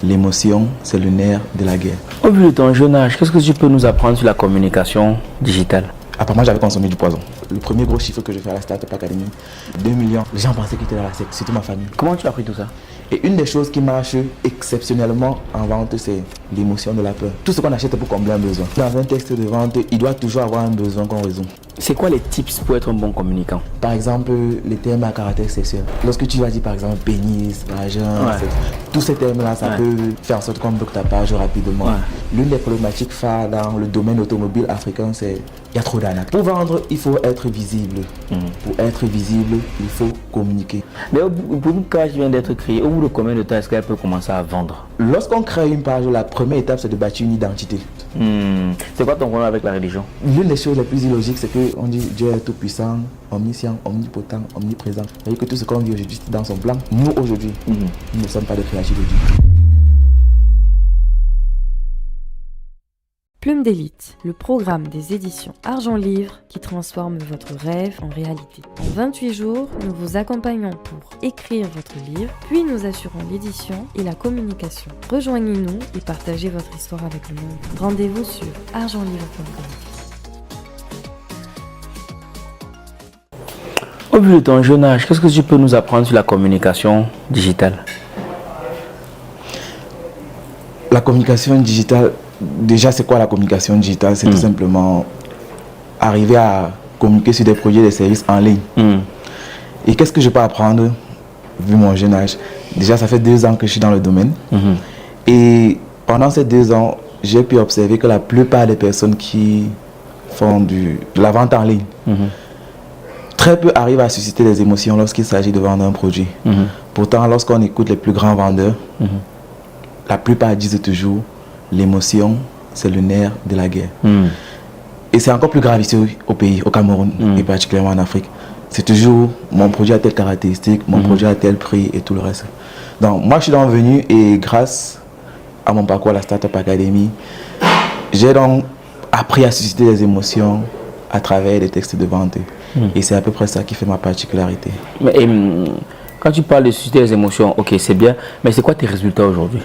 L'émotion, c'est le nerf de la guerre. Au vu de ton jeune âge, qu'est-ce que tu peux nous apprendre sur la communication digitale? Apparemment, j'avais consommé du poison. Le premier gros chiffre que je fais à la Startup Academy, 2 millions. Les gens pensaient qu'ils étaient dans la secte, surtout ma famille. Comment tu as appris tout ça? Et une des choses qui marche exceptionnellement en vente, c'est l'émotion de la peur. Tout ce qu'on achète pour combler un besoin. Dans un texte de vente, il doit toujours avoir un besoin qu'on résout. C'est quoi les tips pour être un bon communicant? Par exemple, les termes à caractère sexuel. Lorsque tu vas dire par exemple pénis, vagin, tous ces termes-là, ça peut faire en sorte qu'on bloque ta page rapidement. L'une des problématiques phares dans le domaine automobile africain, c'est qu'il y a trop d'arnaques. Pour vendre, il faut être visible. Pour être visible, il faut communiquer. Mais pour une page qui vient d'être créée, au bout de combien de temps est-ce qu'elle peut commencer à vendre? Lorsqu'on crée une page, la première étape, c'est de bâtir une identité. C'est quoi ton problème avec la religion? L'une des choses les plus illogiques, c'est qu'on dit Dieu est tout puissant, omniscient, omnipotent, omniprésent. C'est-à-dire que tout ce qu'on vit aujourd'hui dans son plan, nous aujourd'hui, nous ne sommes pas des créatures de Dieu. Plume d'élite, le programme des éditions Argent Livre qui transforme votre rêve en réalité. En 28 jours, nous vous accompagnons pour écrire votre livre, puis nous assurons l'édition et la communication. Rejoignez-nous et partagez votre histoire avec le monde. Rendez-vous sur argentlivre.com. Au vu de ton jeune âge, qu'est-ce que tu peux nous apprendre sur la communication digitale? La communication digitale, déjà c'est quoi la communication digitale? C'est tout simplement arriver à communiquer sur des produits et des services en ligne. Et qu'est-ce que je peux apprendre vu mon jeune âge? Déjà ça fait 2 ans que je suis dans le domaine. Et pendant ces 2 ans, j'ai pu observer que la plupart des personnes qui font de la vente en ligne, très peu arrivent à susciter des émotions lorsqu'il s'agit de vendre un produit. Pourtant, lorsqu'on écoute les plus grands vendeurs, la plupart disent toujours l'émotion, c'est le nerf de la guerre. Et c'est encore plus grave ici au pays, au Cameroun et particulièrement en Afrique. C'est toujours mon produit a telle caractéristique, mon produit a tel prix et tout le reste. Donc moi je suis donc venu et grâce à mon parcours à la Startup Academy, j'ai donc appris à susciter des émotions à travers des textes de vente. Et c'est à peu près ça qui fait ma particularité. Mais quand tu parles de susciter des émotions, ok c'est bien, mais c'est quoi tes résultats aujourd'hui?